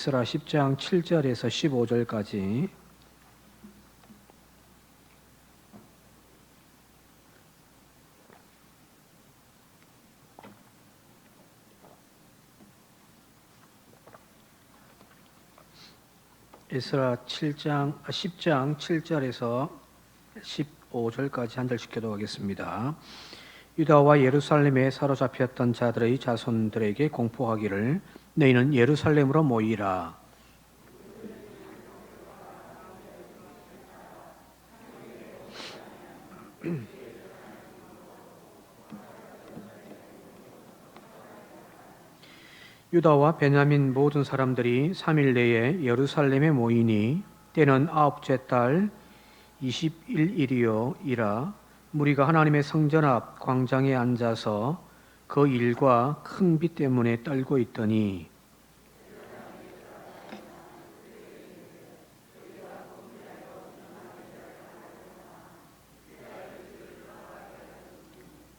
에스라 10장 7절에서 15절까지. 에스라 10장 7절에서 15절까지 한 절씩 교독하겠습니다. 유다와 예루살렘에 사로잡혔던 자들의 자손들에게 공포하기를 너희는 예루살렘으로 모이라. 유다와 베냐민 모든 사람들이 3일 내에 예루살렘에 모이니 때는 9째 달 21일이라 무리가 하나님의 성전 앞 광장에 앉아서 그 일과 큰 비 때문에 떨고 있더니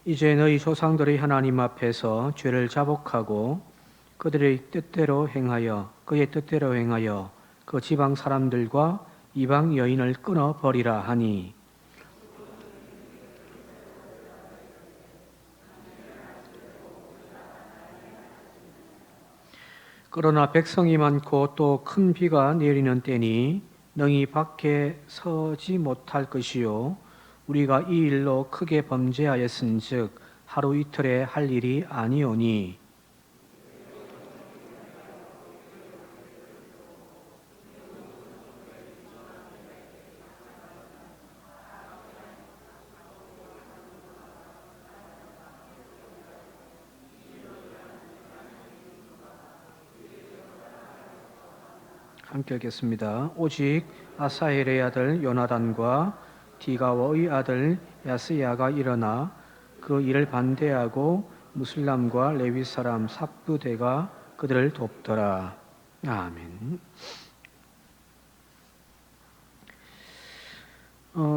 이제 너희 조상들의 하나님 앞에서 죄를 자복하고 그들의 뜻대로 행하여 그의 뜻대로 행하여 그 지방 사람들과 이방 여인을 끊어 버리라 하니 그러나 백성이 많고 또 큰 비가 내리는 때니 능히 밖에 서지 못할 것이요 우리가 이 일로 크게 범죄하였은즉 하루 이틀에 할 일이 아니오니 함께 읽겠습니다. 오직 아사헬의 아들 요나단과 디가워의 아들 야스야가 일어나 그 일을 반대하고 무슬람과 레위 사람 삽부대가 그들을 돕더라. 아멘.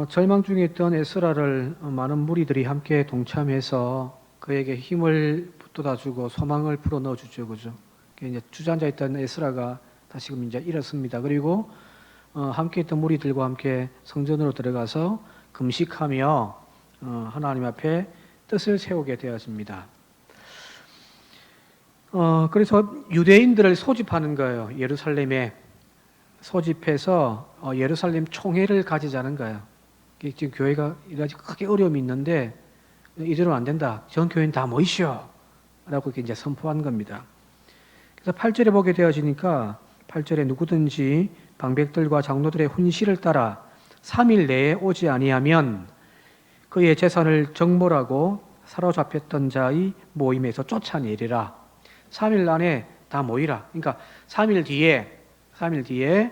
절망 중에 있던 에스라를 많은 무리들이 함께 동참해서 그에게 힘을 북돋아주고 소망을 풀어 넣어주죠, 그죠? 이제 주저앉아있던 에스라가 다시금 이제 일었습니다. 그리고 함께 있던 무리들과 함께 성전으로 들어가서 금식하며 하나님 앞에 뜻을 세우게 되었습니다. 그래서 유대인들을 소집하는 거예요. 예루살렘에 소집해서 예루살렘 총회를 가지자는 거예요. 지금 교회가 이라지 크게 어려움이 있는데 이대로는 안 된다. 전 교회는 다 모이시오. 라고 이제 선포한 겁니다. 그래서 8절에 보게 되어지니까 8절에 누구든지 방백들과 장로들의 훈시를 따라 3일 내에 오지 아니하면 그의 재산을 정몰하고 사로잡혔던 자의 모임에서 쫓아내리라. 3일 안에 다 모이라. 그러니까 3일 뒤에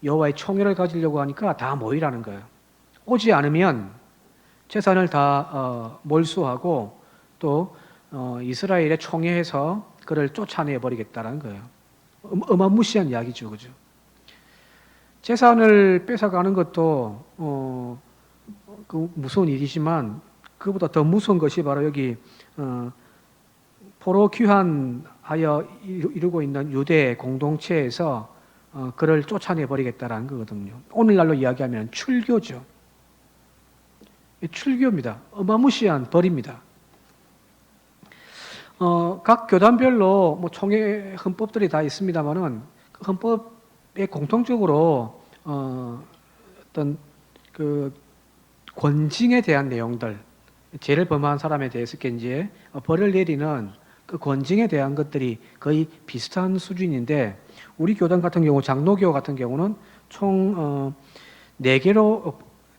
여호와의 총회를 가지려고 하니까 다 모이라는 거예요. 오지 않으면 재산을 다 몰수하고 또 이스라엘의 총회에서 그를 쫓아내 버리겠다는 거예요. 어마무시한 이야기죠, 그죠? 재산을 뺏어가는 것도 그 무서운 일이지만 그보다 더 무서운 것이 바로 여기 포로 귀환하여 이루고 있는 유대 공동체에서 그를 쫓아내 버리겠다라는 거거든요. 오늘날로 이야기하면 출교죠. 출교입니다. 어마무시한 벌입니다. 각 교단별로 뭐 총회 헌법들이 다 있습니다만은 그 헌법에 공통적으로 어떤 그 권징에 대한 내용들, 죄를 범한 사람에 대해서 이제 벌을 내리는 그 권징에 대한 것들이 거의 비슷한 수준인데 우리 교단 같은 경우 장로교 같은 경우는 총 4개로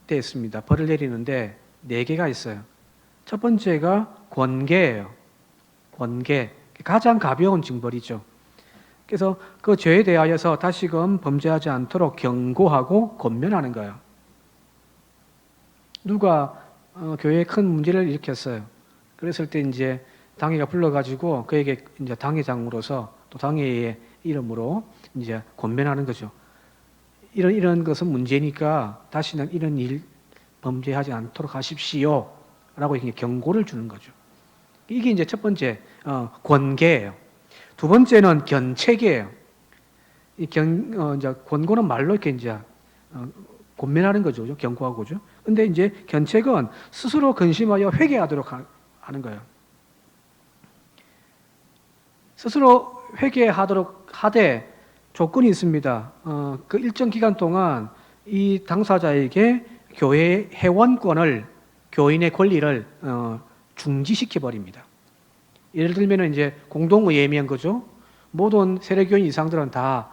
되어 있습니다. 벌을 내리는데 4개가 있어요. 첫 번째가 권계예요. 권계, 가장 가벼운 징벌이죠. 그래서 그 죄에 대하여서 다시금 범죄하지 않도록 경고하고 권면하는 거예요. 누가 교회에 큰 문제를 일으켰어요. 그랬을 때 이제 당회가 불러가지고 그에게 이제 당회장으로서 또 당회의 이름으로 이제 권면하는 거죠. 이런 것은 문제니까 다시는 이런 일 범죄하지 않도록 하십시오라고 이렇게 경고를 주는 거죠. 이게 이제 첫 번째 권계예요. 두 번째는 견책이에요. 이제 권고는 말로 이렇게 이제 권면하는 거죠, 경고하고죠. 근데 이제 견책은 스스로 근심하여 회개하도록 하는 거예요. 스스로 회개하도록 하되 조건이 있습니다. 그 일정 기간 동안 이 당사자에게 교회 회원권을, 교인의 권리를 중지시켜 버립니다. 예를 들면 이제 공동의회면 거죠. 모든 세례교인 이상들은 다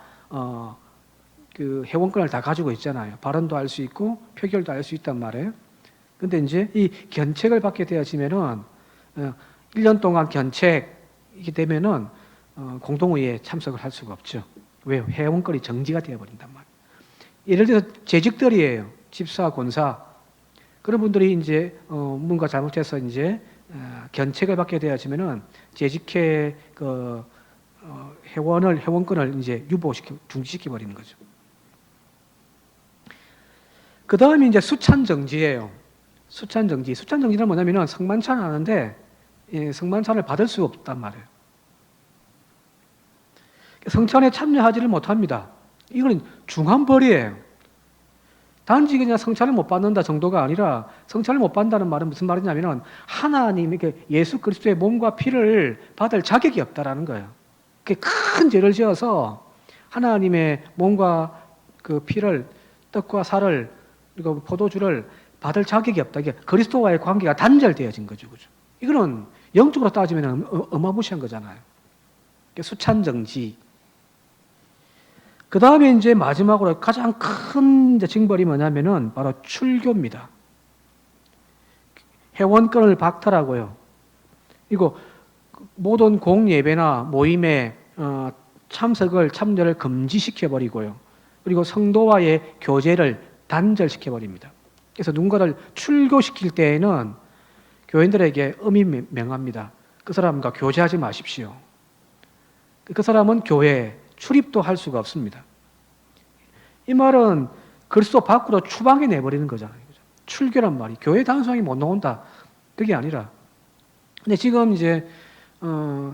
그 회원권을 다 가지고 있잖아요. 발언도 할 수 있고 표결도 할 수 있단 말이에요. 근데 이제 이 견책을 받게 되어지면은 1년 동안 견책이 되면은 공동의회에 참석을 할 수가 없죠. 왜? 회원권이 정지가 되어 버린단 말이에요. 예를 들어서 재직들이에요. 집사, 권사. 그런 분들이 이제 뭔가 잘못해서 이제 견책을 받게 되어지면은 재직회 회원권을 이제 중지시켜 버리는 거죠. 그 다음에 이제 수찬정지예요. 수찬정지는 뭐냐면은 성만찬 하는데 성만찬을 받을 수 없단 말이에요. 성찬에 참여하지를 못합니다. 이거는 중한벌이에요. 단지 그냥 성찬을 못 받는다 정도가 아니라, 성찬을 못 받는다는 말은 무슨 말이냐면은 하나님, 예수 그리스도의 몸과 피를 받을 자격이 없다라는 거예요. 큰 죄를 지어서 하나님의 몸과 그 피를, 떡과 살을, 그리고 포도주를 받을 자격이 없다. 이게 그리스도와의 관계가 단절되어진 거죠. 그죠? 이거는 영적으로 따지면 어마무시한 거잖아요. 수찬정지. 그 다음에 이제 마지막으로 가장 큰 징벌이 뭐냐면은 바로 출교입니다. 회원권을 박탈하고요. 이거 모든 공예배나 모임에 참여를 금지시켜 버리고요. 그리고 성도와의 교제를 단절시켜 버립니다. 그래서 누군가를 출교시킬 때에는 교인들에게 엄히 명합니다. 그 사람과 교제하지 마십시오. 그 사람은 교회에 출입도 할 수가 없습니다. 이 말은 그리스도 밖으로 추방해 내버리는 거잖아요. 출교란 말이 교회 단속이 못 나온다. 그게 아니라. 근데 지금 이제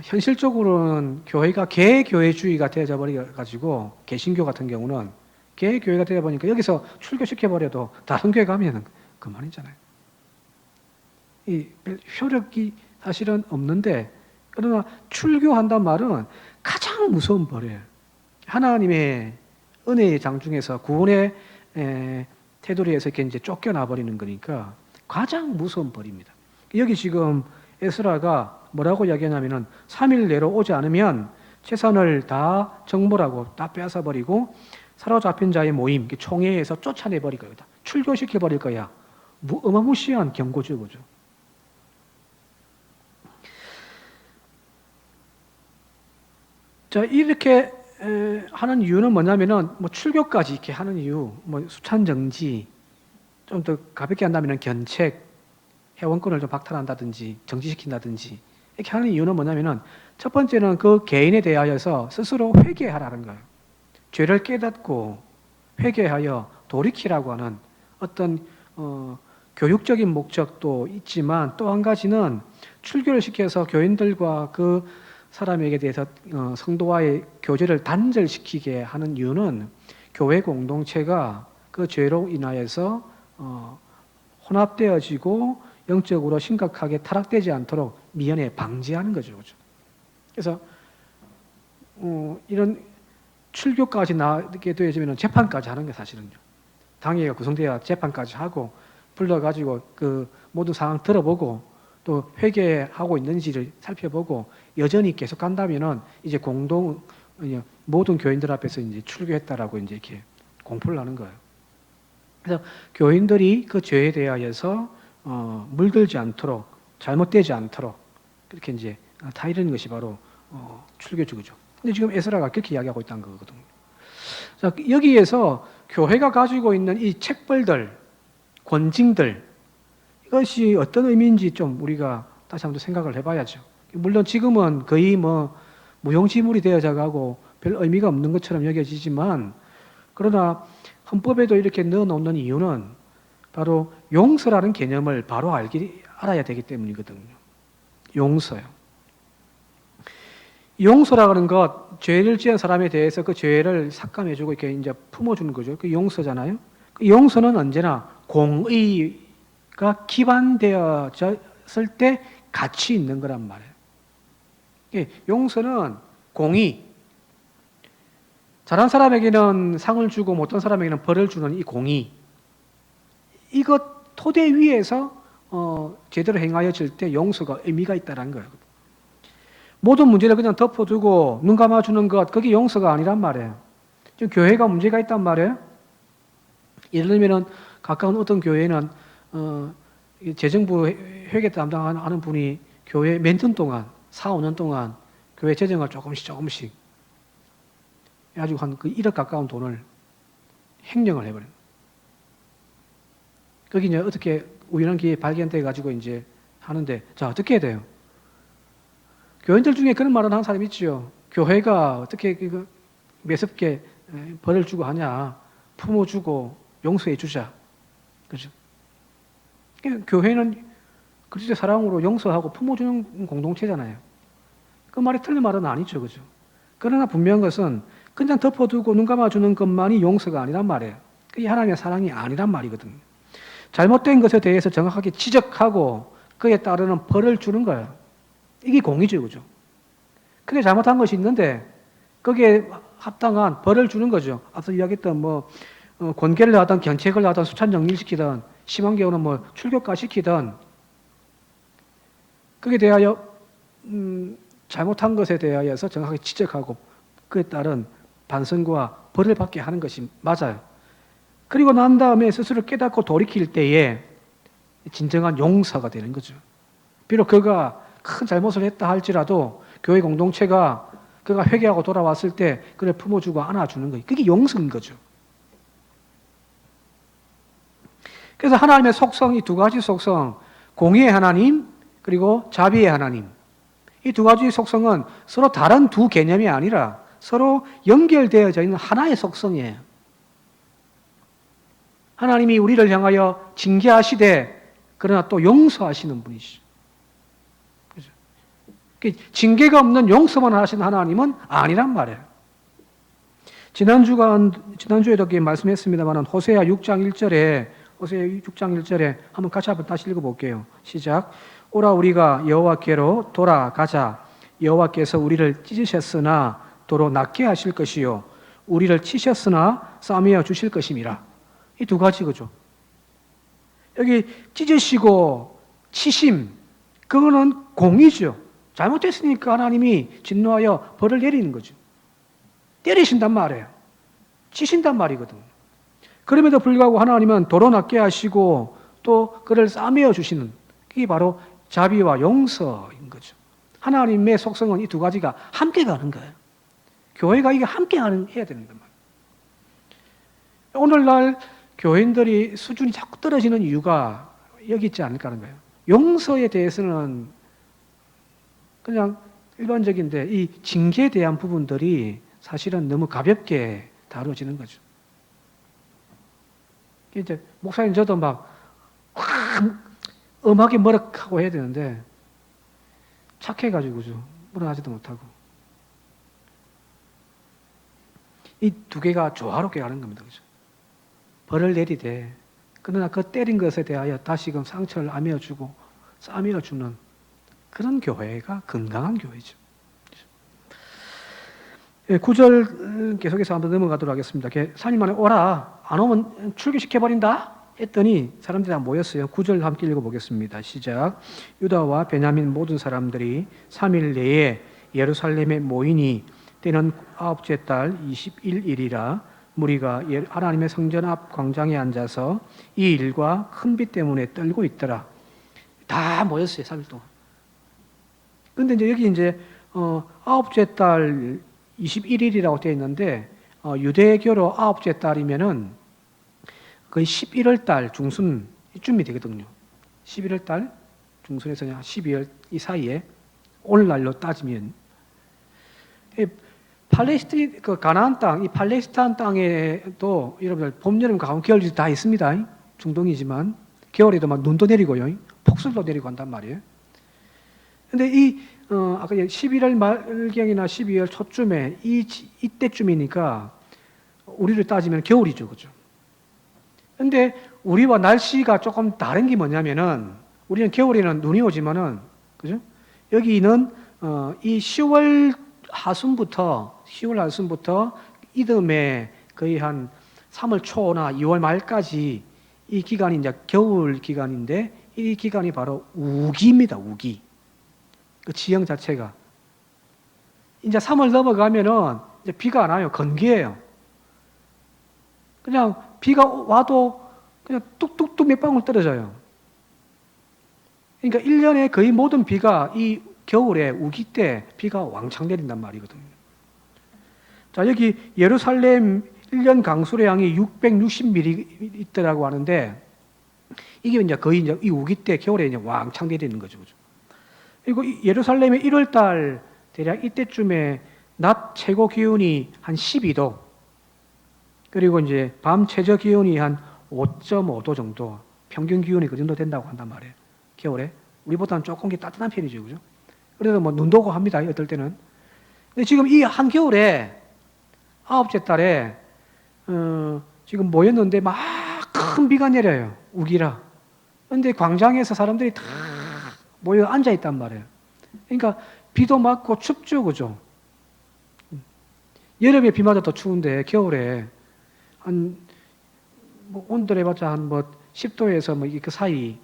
현실적으로는 교회가 개교회주의가 되어져 버려가지고, 개신교 같은 경우는 개교회가 되어 보니까 여기서 출교시켜 버려도 다른 교회 가면 그만이잖아요. 이 효력이 사실은 없는데, 그러나 출교한단 말은 가장 무서운 벌이에요. 하나님의 은혜의 장중에서 구원의 테두리에서 이렇게 이제 쫓겨나 버리는 거니까 가장 무서운 벌입니다. 여기 지금 에스라가 뭐라고 이야기하냐면은 3일 내로 오지 않으면 재산을 다 정벌하고 다 빼앗아 버리고 사로잡힌 자의 모임, 총회에서 쫓아내 버릴 거야. 출교시켜 버릴 거야. 어마무시한 경고죠, 그죠? 자, 이렇게 하는 이유는 뭐냐면은, 출교까지 이렇게 하는 이유, 수찬정지, 좀 더 가볍게 한다면 견책, 회원권을 좀 박탈한다든지, 정지시킨다든지, 이렇게 하는 이유는 뭐냐면은, 첫 번째는 그 개인에 대하여서 스스로 회개하라는 거예요. 죄를 깨닫고 회개하여 돌이키라고 하는 어떤 교육적인 목적도 있지만, 또 한 가지는 출교를 시켜서 교인들과 그 사람에게 대해서 성도와의 교제를 단절시키게 하는 이유는 교회 공동체가 그 죄로 인하여서 혼합되어지고 영적으로 심각하게 타락되지 않도록 미연에 방지하는 거죠. 그래서 이런 출교까지 나게 되어지면 재판까지 하는 게 사실은요. 당회가 구성돼야 재판까지 하고 불러가지고 그 모든 상황 들어보고 또 회개하고 있는지를 살펴보고 여전히 계속 간다면은 이제 모든 교인들 앞에서 이제 출교했다라고 이제 이렇게 공포를 하는 거예요. 그래서 교인들이 그 죄에 대하여서 물들지 않도록, 잘못되지 않도록 그렇게 이제 타이르는 것이 바로 출교주의죠. 근데 지금 에스라가 그렇게 이야기하고 있다는 거거든요. 자, 여기에서 교회가 가지고 있는 이 책벌들, 권징들, 이것이 어떤 의미인지 좀 우리가 다시 한번 생각을 해봐야죠. 물론 지금은 거의 무용지물이 되어져 가고 별 의미가 없는 것처럼 여겨지지만, 그러나 헌법에도 이렇게 넣어놓는 이유는 바로 용서라는 개념을 바로 알아야 되기 때문이거든요. 용서요. 용서라는 것, 죄를 지은 사람에 대해서 그 죄를 삭감해주고 이렇게 이제 품어주는 거죠. 그 용서잖아요. 그 용서는 언제나 공의가 기반되어졌을 때 가치 있는 거란 말이에요. 예, 용서는 공의. 잘한 사람에게는 상을 주고 못한 사람에게는 벌을 주는 이 공의. 이것 토대 위에서 제대로 행하여질 때 용서가 의미가 있다는 거예요. 모든 문제를 그냥 덮어두고 눈 감아주는 것, 그게 용서가 아니란 말이에요. 지금 교회가 문제가 있단 말이에요. 예를 들면 가까운 어떤 교회는 재정부 회계 담당하는 분이 교회 몇 년 동안, 4, 5년 동안 교회 재정을 조금씩 해가지고 한 그 1억 가까운 돈을 횡령을 해버려요. 거기 이제 어떻게 우연한 기회에 발견돼 가지고 이제 하는데, 자, 어떻게 해야 돼요? 교인들 중에 그런 말을 하는 사람이 있죠. 교회가 어떻게 매섭게 벌을 주고 하냐. 품어주고 용서해 주자. 그죠? 교회는 그리스도의 사랑으로 용서하고 품어주는 공동체잖아요. 그 말이 틀린 말은 아니죠. 그죠? 그러나 분명한 것은 그냥 덮어두고 눈 감아주는 것만이 용서가 아니란 말이에요. 그게 하나님의 사랑이 아니란 말이거든요. 잘못된 것에 대해서 정확하게 지적하고 그에 따르는 벌을 주는 거예요. 이게 공의죠. 그죠? 그게 잘못한 것이 있는데 거기에 합당한 벌을 주는 거죠. 앞서 이야기했던 권계를 하든 경책을 하든 수찬 정리시키든 심한 경우는 출교가 시키든 거기에 대하여 잘못한 것에 대하여서 정확하게 지적하고 그에 따른 반성과 벌을 받게 하는 것이 맞아요. 그리고 난 다음에 스스로 깨닫고 돌이킬 때에 진정한 용서가 되는 거죠. 비록 그가 큰 잘못을 했다 할지라도 교회 공동체가 그가 회개하고 돌아왔을 때 그를 품어주고 안아주는 거예요. 그게 용서인 거죠. 그래서 하나님의 속성, 이 두 가지 속성, 공의의 하나님 그리고 자비의 하나님, 이 두 가지 속성은 서로 다른 두 개념이 아니라 서로 연결되어져 있는 하나의 속성이에요. 하나님이 우리를 향하여 징계하시되 그러나 또 용서하시는 분이시죠. 징계가 없는 용서만 하시는 하나님은 아니란 말이에요. 지난주에도 말씀했습니다만 호세아 6장 1절에 한번 같이 한번 다시 읽어볼게요. 시작. 오라 우리가 여호와께로 돌아가자. 여호와께서 우리를 찢으셨으나 도로 낫게 하실 것이요 우리를 치셨으나 싸매어 주실 것임이라. 이 두 가지 거죠. 여기 찢으시고 치심, 그거는 공의죠. 잘못했으니까 하나님이 진노하여 벌을 내리는 거죠. 때리신단 말이에요. 치신단 말이거든요. 그럼에도 불구하고 하나님은 도로 낫게 하시고 또 그를 싸매어 주시는, 그게 바로 자비와 용서인 거죠. 하나님의 속성은 이 두 가지가 함께 가는 거예요. 교회가 이게 함께 해야 되는 거예요. 오늘날 교인들이 수준이 자꾸 떨어지는 이유가 여기 있지 않을까 하는 거예요. 용서에 대해서는 그냥 일반적인데 이 징계에 대한 부분들이 사실은 너무 가볍게 다뤄지는 거죠. 이제 목사님 저도 막 엄하게 머럭하고 해야 되는데 착해가지고죠. 물어나지도 못하고. 이 두 개가 조화롭게 가는 겁니다. 그죠? 벌을 내리되 그러나 그 때린 것에 대하여 다시금 상처를 아며주고 싸매어주는 그런 교회가 건강한 교회죠. 9절 계속해서 한번 넘어가도록 하겠습니다. 사님 만에 오라, 안 오면 출교시켜버린다 했더니 사람들이 다 모였어요. 9절 함께 읽어보겠습니다. 시작. 유다와 베냐민 모든 사람들이 3일 내에 예루살렘에 모이니 때는 9째 달 21일이라 무리가 하나님의 성전 앞 광장에 앉아서 이 일과 큰 비 때문에 떨고 있더라. 다 모였어요. 3일 동안. 근데 여기 9째 달 21일이라고 되어 있는데 유대교로 9째 달이면은 거의 11월 달 중순 이쯤이 되거든요. 11월 달 중순에서 12월 이 사이에 오늘날로 따지면 팔레스타인 가나안 땅, 이 팔레스타인 땅에도 여러분들 봄, 여름, 가을, 겨울이 다 있습니다. 중동이지만 겨울에도 막 눈도 내리고요, 폭설도 내리고 한단 말이에요. 근데 이 아까 11월 말경이나 12월 초쯤에 이때쯤이니까 우리를 따지면 겨울이죠, 그죠? 근데 우리와 날씨가 조금 다른 게 뭐냐면은 우리는 겨울에는 눈이 오지만은 그죠? 여기는 이 10월 하순부터 이듬해 거의 한 3월 초나 2월 말까지 이 기간이 이제 겨울 기간인데 이 기간이 바로 우기입니다. 우기. 그 지형 자체가 이제 3월 넘어가면은 이제 비가 안 와요. 건기예요. 그냥 비가 와도 그냥 뚝뚝뚝 몇 방울 떨어져요. 그러니까 1년에 거의 모든 비가 이 겨울에 우기 때 비가 왕창 내린단 말이거든요. 자, 여기 예루살렘 1년 강수량이 660ml라고 하는데 이게 이제 거의 이제 이 우기 때 겨울에 이제 왕창 내리는 거죠. 그리고 예루살렘의 1월 달 대략 이때쯤에 낮 최고 기온이 한 12도, 그리고 이제 밤 최저 기온이 한 5.5도 정도, 평균 기온이 그 정도 된다고 한단 말이에요. 겨울에. 우리보다는 조금 따뜻한 편이죠. 그죠? 그래서 뭐 눈도 오고 합니다. 어떨 때는. 근데 지금 이 한겨울에, 아홉째 달에, 지금 모였는데 막 큰 비가 내려요. 우기라. 근데 광장에서 사람들이 다 모여 앉아 있단 말이에요. 그러니까 비도 맞고 춥죠. 그죠? 여름에 비 맞아 더 추운데 겨울에 한 뭐 온도 해봤자 한 뭐 10도에서 뭐 그 사이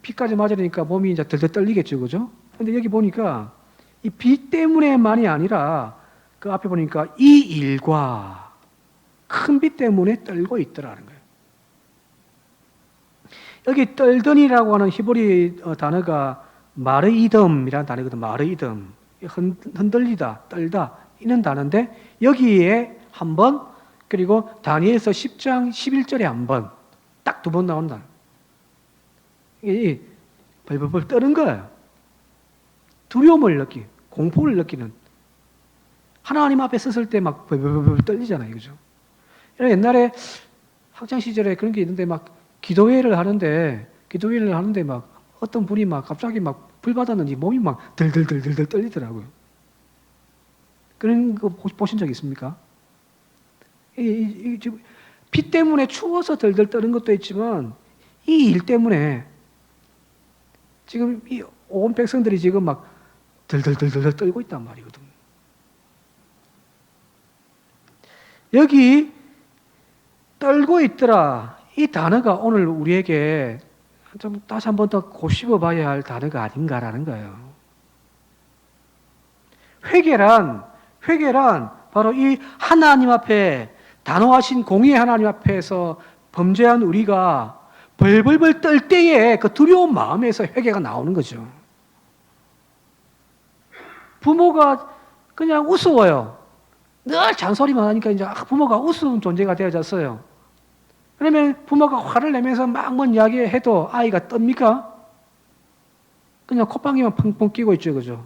비까지 맞으니까 몸이 이제 덜덜 떨리겠죠. 그죠? 근데 여기 보니까 이 비 때문에만이 아니라 그 앞에 보니까 이 일과 큰 비 때문에 떨고 있더라는 거예요. 여기 떨더니라고 하는 히브리 단어가 마르이덤이라는 단어거든. 마르이덤. 흔들리다, 떨다 이런 단어인데 여기에 한 번, 그리고 다니엘서 10장 11절에 한 번, 딱 두 번 나온다. 이 벌벌벌 떠는 거예요. 두려움을 공포를 느끼는. 하나님 앞에 섰을 때 막 벌벌벌 떨리잖아요. 그죠? 옛날에 학창 시절에 그런 게 있는데 막 기도회를 하는데 막 어떤 분이 막 갑자기 막 불 받았는지 몸이 막 덜덜덜덜 떨리더라고요. 그런 거 보신 적 있습니까? 비 때문에 추워서 덜덜 떠는 것도 있지만 이 일 때문에 지금 이 온 백성들이 지금 막 덜덜덜덜 떨고 있단 말이거든요. 여기 떨고 있더라. 이 단어가 오늘 우리에게 좀 다시 한 번 더 곱씹어 봐야 할 단어가 아닌가라는 거예요. 회개란 바로 이 하나님 앞에 단호하신 공의의 하나님 앞에서 범죄한 우리가 벌벌벌 떨 때에 그 두려운 마음에서 회개가 나오는 거죠. 부모가 그냥 우스워요. 늘 잔소리만 하니까 이제 부모가 우스운 존재가 되어졌어요. 그러면 부모가 화를 내면서 막 뭔 이야기해도 아이가 떱니까? 그냥 콧방귀만 펑펑 끼고 있죠, 그죠?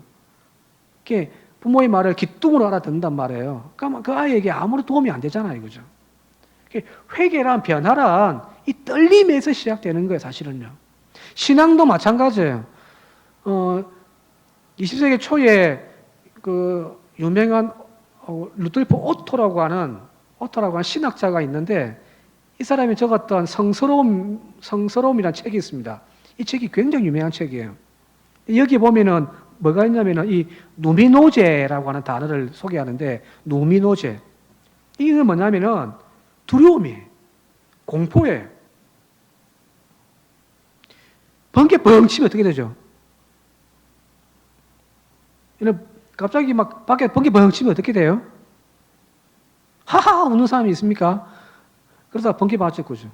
이렇게 부모의 말을 귀뚱으로 알아듣는단 말이에요. 그러면 그 아이에게 아무런 도움이 안 되잖아요, 그죠? 회개란, 변화란 이 떨림에서 시작되는 거예요, 사실은요. 신앙도 마찬가지예요. 20세기 초에 그 유명한 루돌프 오토라고 하는 신학자가 있는데 이 사람이 적었던 성스러움이라는 책이 있습니다. 이 책이 굉장히 유명한 책이에요. 여기 보면은 뭐가 있냐면은 이 누미노제라고 하는 단어를 소개하는데 누미노제. 이게 뭐냐면은 두려움이에요. 공포예요. 번개 뻥 치면 어떻게 되죠? 갑자기 막 밖에 번개 뻥 치면 어떻게 돼요? 하하 우는 사람이 있습니까? 그러다가 번개 맞을 거죠.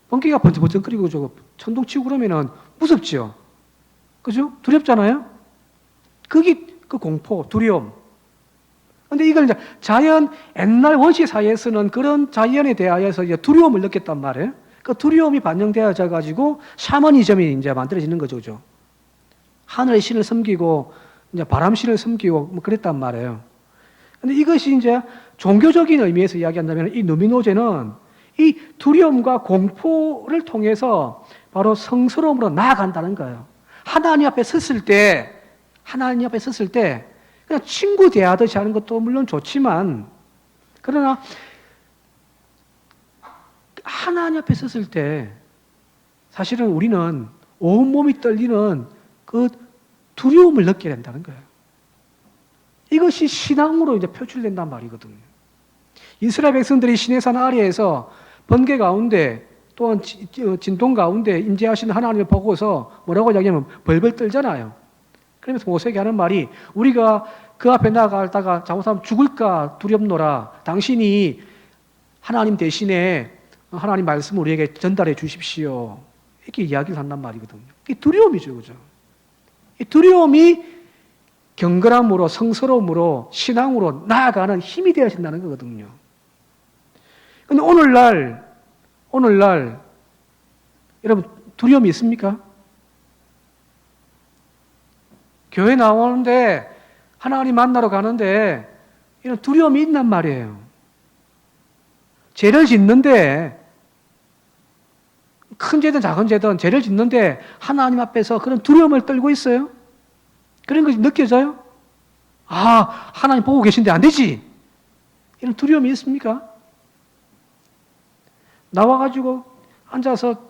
번개가 번쩍번쩍거리고 저거 천둥 치고 그러면은 무섭지요. 그죠? 두렵잖아요? 그게 그 공포, 두려움. 근데 이걸 이제 자연, 옛날 원시 사회에서는 그런 자연에 대하여서 이제 두려움을 느꼈단 말이에요. 그 두려움이 반영되어져 가지고 샤머니즘이 이제 만들어지는 거죠. 그죠? 하늘의 신을 섬기고, 이제 바람 신을 섬기고, 뭐 그랬단 말이에요. 근데 이것이 이제 종교적인 의미에서 이야기한다면 이 누미노제는 이 두려움과 공포를 통해서 바로 성스러움으로 나아간다는 거예요. 하나님 앞에 섰을 때 하나님 앞에 섰을 때 그냥 친구 대하듯이 하는 것도 물론 좋지만, 그러나 하나님 앞에 섰을 때 사실은 우리는 온몸이 떨리는 그 두려움을 느끼게 된다는 거예요. 이것이 신앙으로 이제 표출된단 말이거든요. 이스라엘 백성들이 시내산 아래에서 번개 가운데 또한 진동 가운데 임재하시는 하나님을 보고서 뭐라고 이야기하면 벌벌 떨잖아요. 그러면서 모세에게 하는 말이, 우리가 그 앞에 나아가다가 잘못하면 죽을까 두렵노라. 당신이 하나님 대신에 하나님 말씀을 우리에게 전달해 주십시오. 이렇게 이야기를 한단 말이거든요. 이 두려움이죠, 그죠? 이 두려움이 경건함으로, 성스러움으로, 신앙으로 나아가는 힘이 되어진다는 거거든요. 근데 오늘날 여러분 두려움이 있습니까? 교회 나오는데 하나님 만나러 가는데 이런 두려움이 있단 말이에요. 죄를 짓는데, 큰 죄든 작은 죄든 죄를 짓는데 하나님 앞에서 그런 두려움을 떨고 있어요? 그런 것이 느껴져요? 아, 하나님 보고 계신데 안 되지. 이런 두려움이 있습니까? 나와가지고 앉아서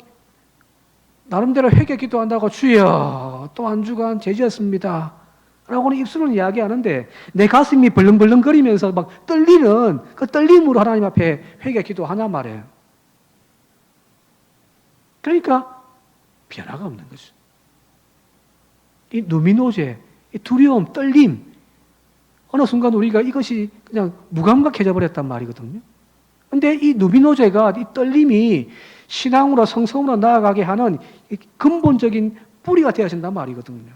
나름대로 회개 기도한다고, 주여 또 한 주간 죄지었습니다 라고는 입술은 이야기하는데 내 가슴이 벌렁벌렁거리면서 막 떨리는 그 떨림으로 하나님 앞에 회개 기도하냐 말이에요. 그러니까 변화가 없는 거죠. 이 누미노제, 이 두려움, 떨림, 어느 순간 우리가 이것이 그냥 무감각해져 버렸단 말이거든요. 근데 이 누비노제가, 이 떨림이 신앙으로 성성으로 나아가게 하는 근본적인 뿌리가 되어진단 말이거든요.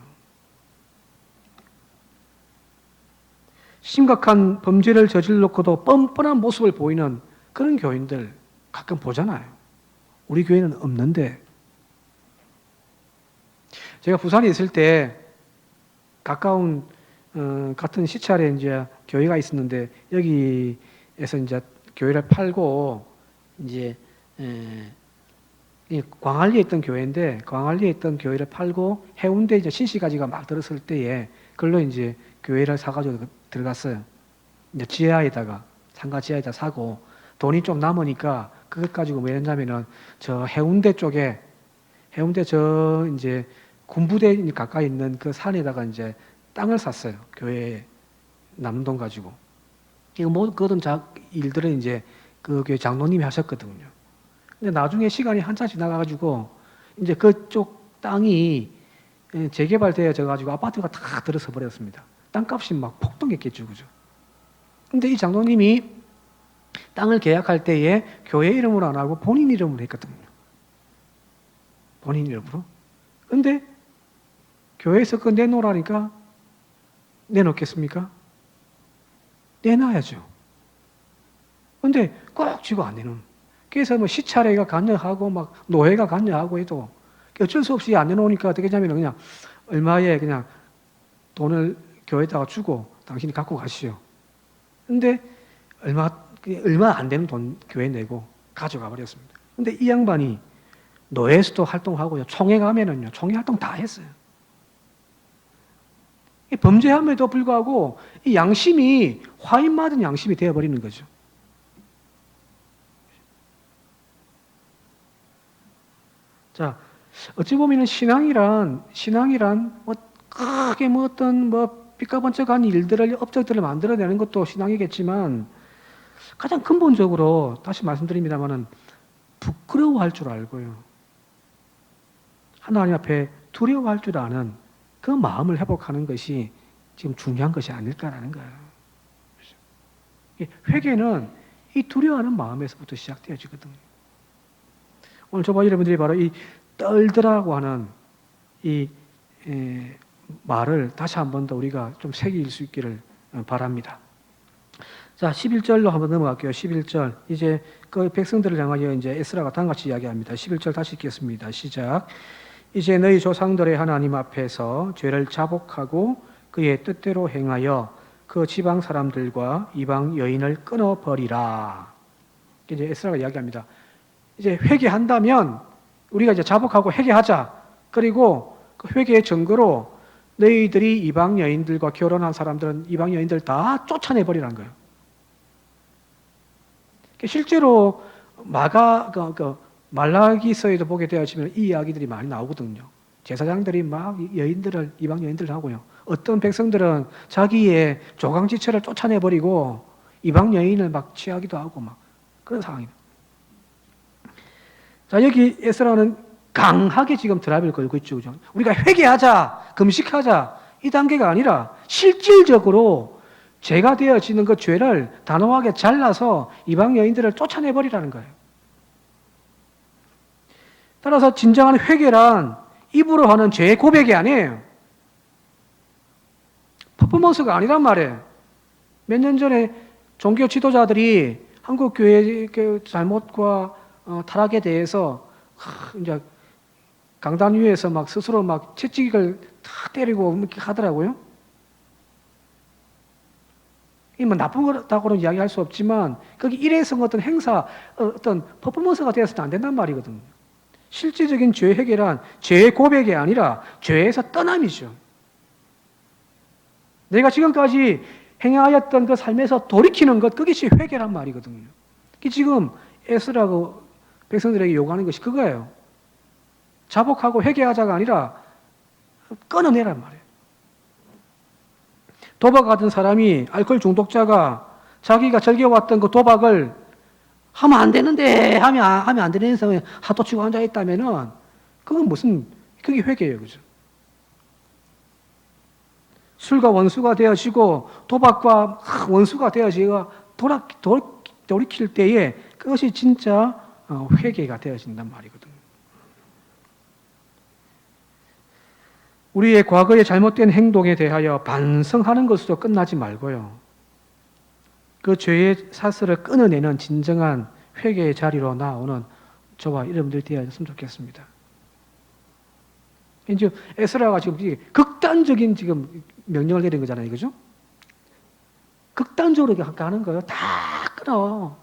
심각한 범죄를 저질렀고도 뻔뻔한 모습을 보이는 그런 교인들 가끔 보잖아요. 우리 교회는 없는데. 제가 부산에 있을 때 가까운 같은 시찰에 이제 교회가 있었는데, 여기에서 이제 교회를 팔고 이제 광안리에 있던 교회인데, 광안리에 있던 교회를 팔고 해운대 이제 신시가지가 막 들었을 때에 그걸로 이제 교회를 사가지고 들어갔어요. 이제 지하에다가, 상가 지하에다 사고 돈이 좀 남으니까 그것 가지고 뭐 했냐면은 저 해운대 쪽에, 해운대 저 이제 군부대 가까이 있는 그 산에다가 이제 땅을 샀어요. 교회에 남는 돈 가지고. 이거 모든 일들은 이제 그 교회 장로님이 하셨거든요. 근데 나중에 시간이 한참 지나가가지고 이제 그쪽 땅이 재개발되어져 가지고 아파트가 다 들어서 버렸습니다. 땅값이 막 폭등했겠죠, 그죠? 근데 이 장로님이 땅을 계약할 때에 교회 이름으로 안 하고 본인 이름으로 했거든요. 본인 이름으로. 근데 교회에서 그거 내놓으라니까 내놓겠습니까? 내놔야죠. 근데 꼭 쥐고 안 내놓는. 그래서 뭐 시찰회가 관여하고 막 노회가 관여하고 해도 어쩔 수 없이 안 내놓으니까 어떻게 하냐면 그냥 얼마에 그냥 돈을 교회에다가 주고 당신이 갖고 가시오. 근데 얼마 안 되는 돈 교회 내고 가져가 버렸습니다. 근데 이 양반이 노회에서도 활동하고요. 총회 가면은요. 총회 활동 다 했어요. 범죄함에도 불구하고 이 양심이 화인 맞은 양심이 되어버리는 거죠. 자, 어찌 보면 신앙이란 뭐 크게 뭐 어떤 뭐 삐까번쩍한 일들을, 업적들을 만들어내는 것도 신앙이겠지만 가장 근본적으로 다시 말씀드립니다만은 부끄러워할 줄 알고요. 하나님 앞에 두려워할 줄 아는 그 마음을 회복하는 것이 지금 중요한 것이 아닐까라는 거예요. 회개는 이 두려워하는 마음에서부터 시작되어지거든요. 오늘 저와 여러분들이 바로 이 떨더라고 하는 이 말을 다시 한 번 더 우리가 좀 새길 수 있기를 바랍니다. 자, 11절로 한번 넘어갈게요. 11절. 이제 그 백성들을 향하여 이제 에스라가 다음같이 이야기합니다. 11절 다시 읽겠습니다. 시작. 이제 너희 조상들의 하나님 앞에서 죄를 자복하고 그의 뜻대로 행하여 그 지방 사람들과 이방 여인을 끊어버리라. 이제 에스라가 이야기합니다. 이제 회개한다면 우리가 이제 자복하고 회개하자. 그리고 그 회개의 증거로 너희들이 이방 여인들과 결혼한 사람들은 이방 여인들 다 쫓아내버리라는 거예요. 실제로 말라기서에도 보게 되어지면 이 이야기들이 많이 나오거든요. 제사장들이 막 이방 여인들을 하고요. 어떤 백성들은 자기의 조강지처를 쫓아내버리고 이방 여인을 막 취하기도 하고 막 그런 상황입니다. 자, 여기 에스라는 강하게 지금 드라이브를 걸고 있죠. 그죠? 우리가 회개하자, 금식하자 이 단계가 아니라 실질적으로 죄가 되어지는 그 죄를 단호하게 잘라서 이방 여인들을 쫓아내버리라는 거예요. 따라서 진정한 회개란 입으로 하는 죄의 고백이 아니에요. 퍼포먼스가 아니란 말이에요. 몇 년 전에 종교 지도자들이 한국 교회의 잘못과 타락에 대해서 이제 강단 위에서 막 스스로 막 채찍을 탁 때리고 이렇게 하더라고요. 이 뭐 나쁜 거라고는 이야기할 수 없지만 거기 일회성 어떤 행사, 어떤 퍼포먼스가 되어서는 안 된단 말이거든요. 실질적인 죄 해결란 죄의 고백이 아니라 죄에서 떠남이죠. 내가 지금까지 행하였던 그 삶에서 돌이키는 것, 그것이 회개란 말이거든요. 지금 에스라고 백성들에게 요구하는 것이 그거예요. 자복하고 회개하자가 아니라 끊어내란 말이에요. 도박하던 사람이 알코올 중독자가 자기가 즐겨왔던 그 도박을 하면 안 되는데 하면 안 되는 상황에 하도 치고 앉아 있다면은 그건 그게 회개예요, 그죠? 술과 원수가 되어지고 도박과 원수가 되어지고 돌이킬 때에 그것이 진짜 회개가 되어진단 말이거든요. 우리의 과거의 잘못된 행동에 대하여 반성하는 것으로 끝나지 말고요. 그 죄의 사슬을 끊어내는 진정한 회개의 자리로 나오는 저와 여러분들이 되어졌으면 좋겠습니다. 이제 에스라가 지금 극단적인 지금 명령을 내린 거잖아요, 그죠? 극단적으로 가는 거예요. 다 끊어.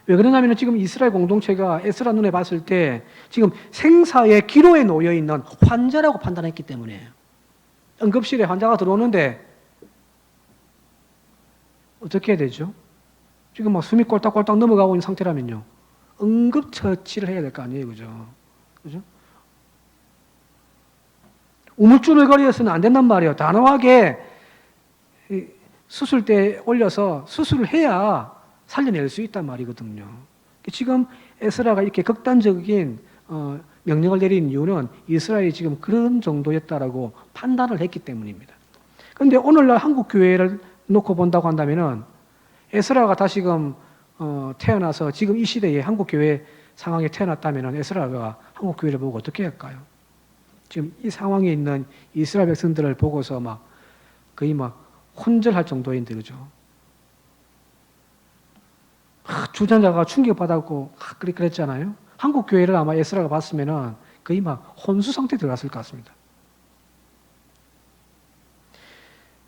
왜 그러냐면 지금 이스라엘 공동체가 에스라 눈에 봤을 때 지금 생사의 기로에 놓여 있는 환자라고 판단했기 때문에 응급실에 환자가 들어오는데 어떻게 해야 되죠? 지금 막 숨이 꼴딱꼴딱 넘어가고 있는 상태라면요. 응급처치를 해야 될 거 아니에요, 그죠? 그죠? 우물쭈물거리어서는 안 된단 말이에요. 단호하게 수술대에 올려서 수술을 해야 살려낼 수 있단 말이거든요. 지금 에스라가 이렇게 극단적인 명령을 내린 이유는 이스라엘이 지금 그런 정도였다라고 판단을 했기 때문입니다. 그런데 오늘날 한국 교회를 놓고 본다고 한다면은 에스라가 다시금 태어나서 지금 이 시대에 한국 교회 상황에 태어났다면은 에스라가 한국 교회를 보고 어떻게 할까요? 지금 이 상황에 있는 이스라엘 백성들을 보고서 거의 혼절할 정도인데, 그죠? 주전자가 충격받았고 그랬잖아요. 한국 교회를 아마 에스라가 봤으면은 거의 혼수 상태에 들어갔을 것 같습니다.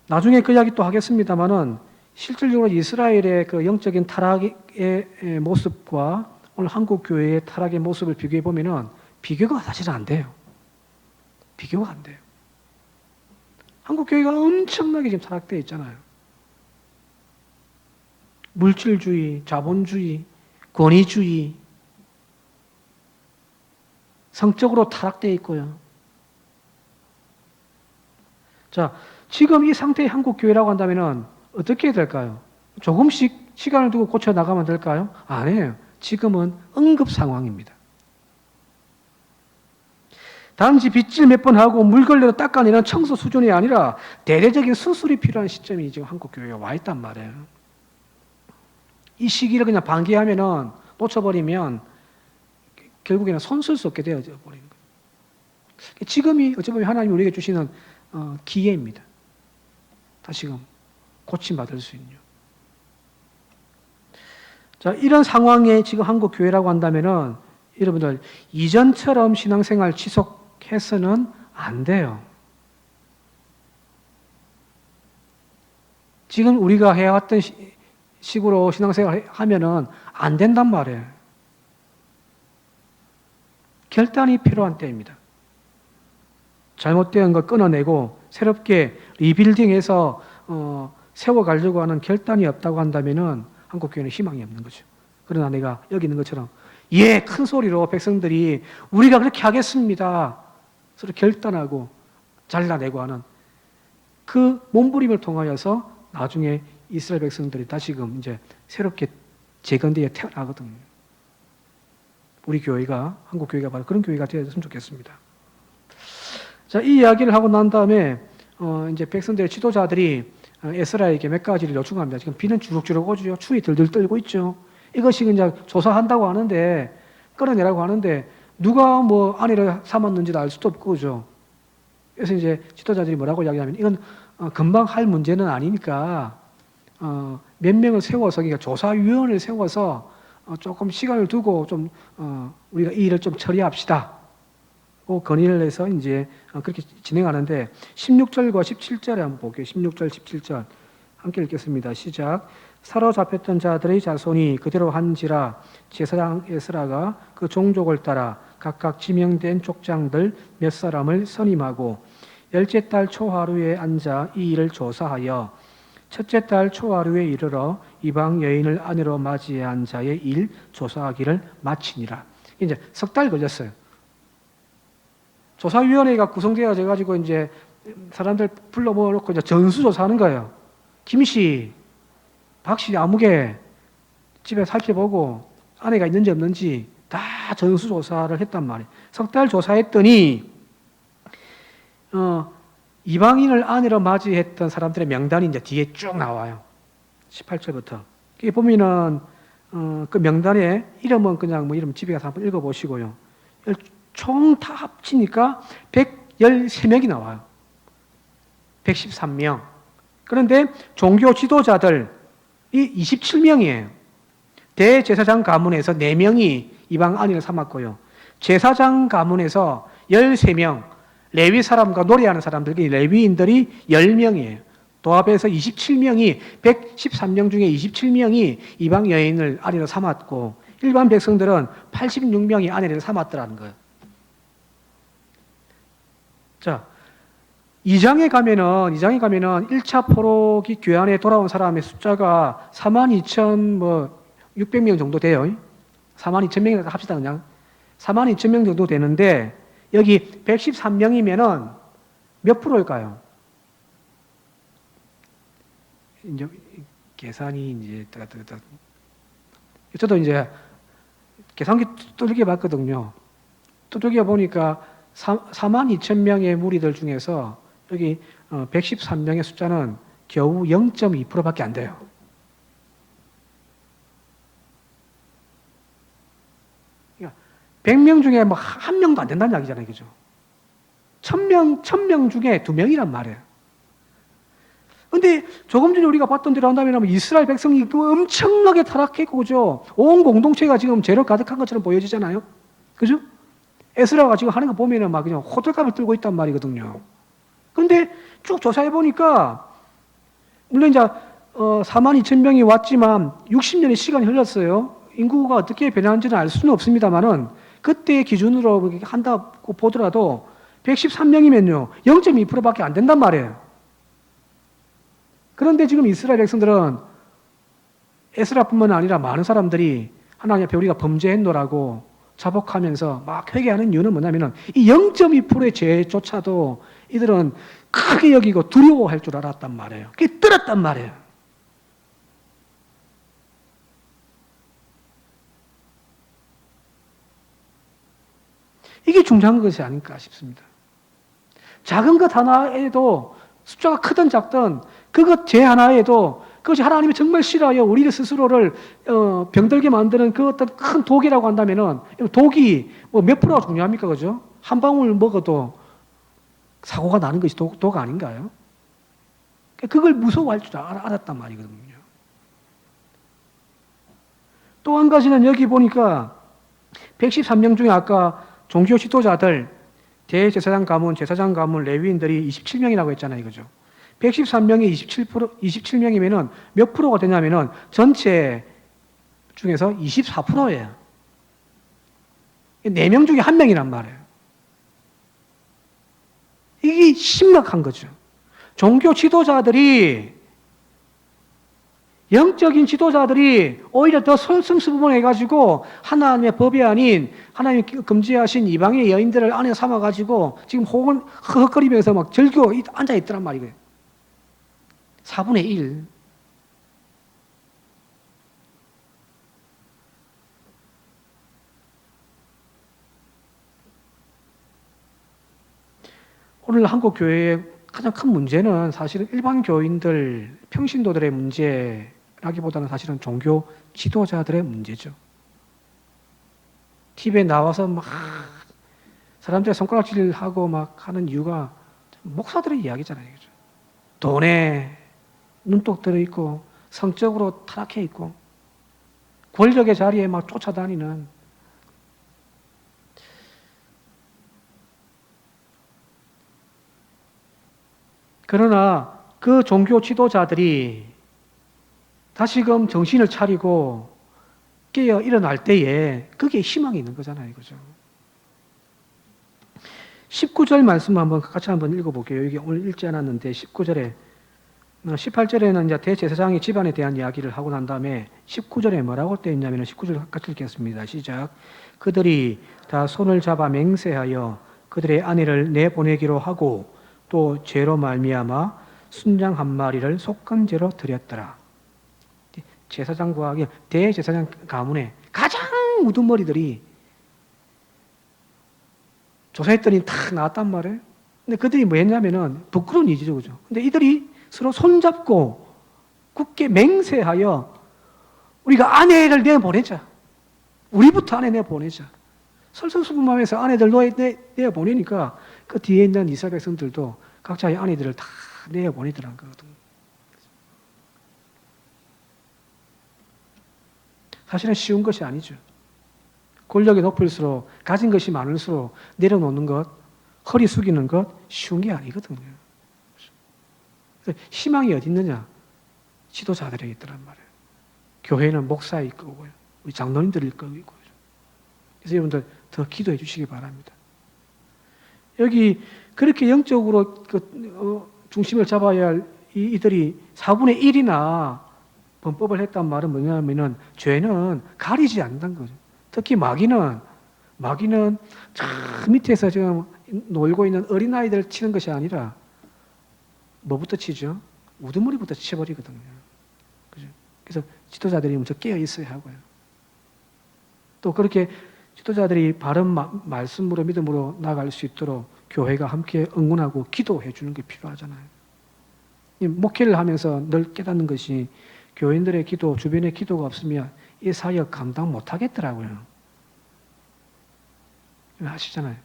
나중에 그 이야기 또 하겠습니다만은 실질적으로 이스라엘의 그 영적인 타락의 모습과 오늘 한국 교회의 타락의 모습을 비교해 보면은 비교가 사실 안 돼요. 비교가 안 돼요. 한국 교회가 엄청나게 지금 타락되어 있잖아요. 물질주의, 자본주의, 권위주의, 성적으로 타락되어 있고요. 자, 지금 이 상태의 한국 교회라고 한다면은 어떻게 해야 될까요? 조금씩 시간을 두고 고쳐 나가면 될까요? 아니에요. 지금은 응급 상황입니다. 단지 빗질 몇 번 하고 물 걸레로 닦아내는 청소 수준이 아니라 대대적인 수술이 필요한 시점이 지금 한국 교회에 와 있단 말이에요. 이 시기를 그냥 방기하면은 놓쳐버리면 결국에는 손 쓸 수 없게 되어져 버리는 거예요. 지금이 어찌 보면 하나님이 우리에게 주시는 기회입니다. 다시금 고침받을 수 있는. 자, 이런 상황에 지금 한국 교회라고 한다면은 여러분들 이전처럼 신앙생활 지속해서는 안 돼요. 지금 우리가 해왔던 식으로 신앙생활 하면은 안 된단 말이에요. 결단이 필요한 때입니다. 잘못된 거 끊어내고 새롭게 리빌딩해서 세워가려고 하는 결단이 없다고 한다면은 한국교회는 희망이 없는 거죠. 그러나 내가 여기 있는 것처럼 큰 소리로 백성들이 우리가 그렇게 하겠습니다. 서로 결단하고 잘라내고 하는 그 몸부림을 통하여서 나중에 이스라엘 백성들이 다시금 이제 새롭게 재건되어 태어나거든요. 우리 교회가, 한국 교회가 바로 그런 교회가 되었으면 좋겠습니다. 자, 이 이야기를 하고 난 다음에 이제 백성들의 지도자들이 에스라에게 몇 가지를 요청합니다. 지금 비는 주룩주룩 오죠. 추위 들들 떨고 있죠. 이것이 이제 조사한다고 하는데, 끌어내라고 하는데, 누가 뭐 안위를 삼았는지도 알 수도 없고, 그죠. 그래서 이제 지도자들이 뭐라고 이야기하면, 이건 금방 할 문제는 아니니까, 몇 명을 세워서, 그러니까 조사위원회를 세워서 조금 시간을 두고 좀, 우리가 이 일을 좀 처리합시다. 건의를 해서 이제 그렇게 진행하는데 16절과 17절에 한번 볼게요. 16절, 17절 함께 읽겠습니다. 시작. 사로잡혔던 자들의 자손이 그대로 한지라 제사장 에스라가 그 종족을 따라 각각 지명된 족장들 몇 사람을 선임하고 열째 달 초하루에 앉아 이 일을 조사하여 첫째 달 초하루에 이르러 이방 여인을 아내로 맞이한 자의 일 조사하기를 마치니라. 이제 석 달 걸렸어요. 조사위원회가 구성되어 가지고 이제 사람들 불러 모아놓고 이제 전수조사하는 거예요. 김씨, 박씨, 아무개 집에 살펴보고 아내가 있는지 없는지 다 전수조사를 했단 말이에요. 석 달 조사했더니 이방인을 아내로 맞이했던 사람들의 명단이 이제 뒤에 쭉 나와요. 18절부터. 여기 보면은 그 명단에 이름은 그냥 뭐 이름 집에 가서 한번 읽어보시고요. 총 다 합치니까 113명이 나와요. 113명. 그런데 종교 지도자들이 27명이에요. 대제사장 가문에서 4명이 이방 안위를 삼았고요. 제사장 가문에서 13명, 레위 사람과 노래하는 사람들이 레위인들이 10명이에요. 도합해서 27명이 113명 중에 27명이 이방 여인을 아내로 삼았고 일반 백성들은 86명이 아내를 삼았더라는 거예요. 자, 2장에 가면은 1차 포로기 교회 안에 돌아온 사람의 숫자가 42,600명 정도 돼요. 42,000명이라고 합시다, 그냥. 42,000명 정도 되는데, 여기 113명이면은 몇 프로일까요? 이제, 계산이 이제, 저도 이제 계산기 두들겨 봤거든요. 두들겨 보니까 42,000명의 무리들 중에서 여기 113명의 숫자는 겨우 0.2%밖에 안 돼요. 그러니까 100명 중에 뭐 한 명도 안 된다는 이야기잖아요. 그죠? 1000명 중에 2명이란 말이에요. 근데 조금 전에 우리가 봤던 대로 한다면 이스라엘 백성이 엄청나게 타락했고, 그죠? 온 공동체가 지금 죄로 가득한 것처럼 보여지잖아요. 그죠? 에스라가 지금 하는 거 보면은 막 그냥 호들갑을 떨고 있단 말이거든요. 그런데 쭉 조사해 보니까, 물론 이제 42,000명이 왔지만 60년의 시간이 흘렀어요. 인구가 어떻게 변하는지는 알 수는 없습니다만은 그때의 기준으로 한다고 보더라도 113명이면요 0.2%밖에 안 된단 말이에요. 그런데 지금 이스라엘 백성들은 에스라뿐만 아니라 많은 사람들이 하나님 앞에 우리가 범죄했노라고 자복하면서 막 회개하는 이유는 뭐냐면은 이 0.2%의 죄조차도 이들은 크게 여기고 두려워할 줄 알았단 말이에요. 그게 떨었단 말이에요. 이게 중요한 것이 아닐까 싶습니다. 작은 것 하나에도 숫자가 크든 작든 그것 죄 하나에도 그것이 하나님이 정말 싫어요. 우리 스스로를 병들게 만드는 그 어떤 큰 독이라고 한다면은 독이 뭐 몇 프로가 중요합니까, 그죠? 한 방울 먹어도 사고가 나는 것이 독 아닌가요? 그걸 무서워할 줄 알았단 말이거든요. 또 한 가지는 여기 보니까 113명 중에 아까 종교 지도자들, 대제사장 가문, 제사장 가문, 레위인들이 27명이라고 했잖아요, 이거죠. 113명이 27명이면은 몇 프로가 되냐면은 전체 중에서 24%예요. 4명 중에 1명이란 말이에요. 이게 심각한 거죠. 종교 지도자들이, 영적인 지도자들이 오히려 더 솔선수범해가지고 하나님의 법이 아닌 하나님이 금지하신 이방의 여인들을 안에 삼아가지고 지금 혹은 허헉거리면서 막 즐겨 앉아있더란 말이에요. 4분의 1. 오늘 한국 교회의 가장 큰 문제는 사실은 일반 교인들, 평신도들의 문제라기보다는 사실은 종교 지도자들의 문제죠. TV에 나와서 막 사람들의 손가락질하고 막 하는 이유가 목사들의 이야기잖아요. 그죠? 돈에 눈독 들어있고 성적으로 타락해 있고 권력의 자리에 막 쫓아다니는, 그러나 그 종교 지도자들이 다시금 정신을 차리고 깨어 일어날 때에 거기에 희망이 있는 거잖아요. 그죠? 19절 말씀 같이 한번 읽어볼게요. 여기 오늘 읽지 않았는데 19절에, 18절에는 이제 대제사장의 집안에 대한 이야기를 하고 난 다음에 19절에 뭐라고 되어 있냐면 19절 같이 읽겠습니다. 시작. 그들이 다 손을 잡아 맹세하여 그들의 아내를 내보내기로 하고 또 죄로 말미암아 순양 한 마리를 속건제로 드렸더라. 제사장과 대제사장 가문의 가장 우두머리들이 조사했더니 탁 나왔단 말이에요. 근데 그들이 뭐 했냐면은 부끄러운 일이죠. 그죠? 근데 이들이 서로 손잡고 굳게 맹세하여 우리가 아내를 내보내자. 우리부터 아내 내보내자. 설설수범하면서 아내들 내보내니까 그 뒤에 있는 이스라엘 백성들도 각자의 아내들을 다 내보내더라는 거거든요. 사실은 쉬운 것이 아니죠. 권력이 높을수록, 가진 것이 많을수록 내려놓는 것, 허리 숙이는 것 쉬운 게 아니거든요. 희망이 어디 있느냐? 지도자들에 있더란 말이에요. 교회는 목사일 거고요. 우리 장로님들일 거고요. 그래서 여러분들 더 기도해 주시기 바랍니다. 여기 그렇게 영적으로 중심을 잡아야 할 이들이 4분의 1이나 범법을 했단 말은 뭐냐면은 죄는 가리지 않는다는 거죠. 특히 마귀는 저 밑에서 지금 놀고 있는 어린아이들 치는 것이 아니라 뭐부터 치죠? 우두머리부터 치버리거든요. 그죠? 그래서 지도자들이 먼저 깨어 있어야 하고요. 또 그렇게 지도자들이 바른 말씀으로 믿음으로 나아갈 수 있도록 교회가 함께 응원하고 기도해 주는 게 필요하잖아요. 목회를 하면서 늘 깨닫는 것이 교인들의 기도, 주변의 기도가 없으면 이 사역 감당 못 하겠더라고요. 아시잖아요.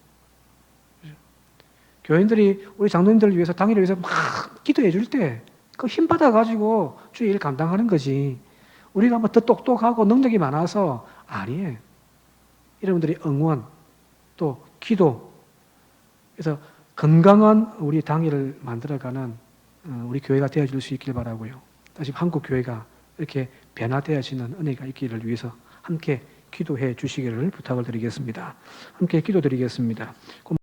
교인들이 우리 장로님들을 위해서, 당일을 위해서 막 기도해 줄 때 그 힘 받아가지고 주의 일 감당하는 거지. 우리가 뭐 더 똑똑하고 능력이 많아서 아니에요. 여러분들이 응원, 또 기도, 그래서 건강한 우리 당일을 만들어가는 우리 교회가 되어줄 수 있길 바라고요. 다시 한국 교회가 이렇게 변화되어지는 은혜가 있기를 위해서 함께 기도해 주시기를 부탁을 드리겠습니다. 함께 기도드리겠습니다.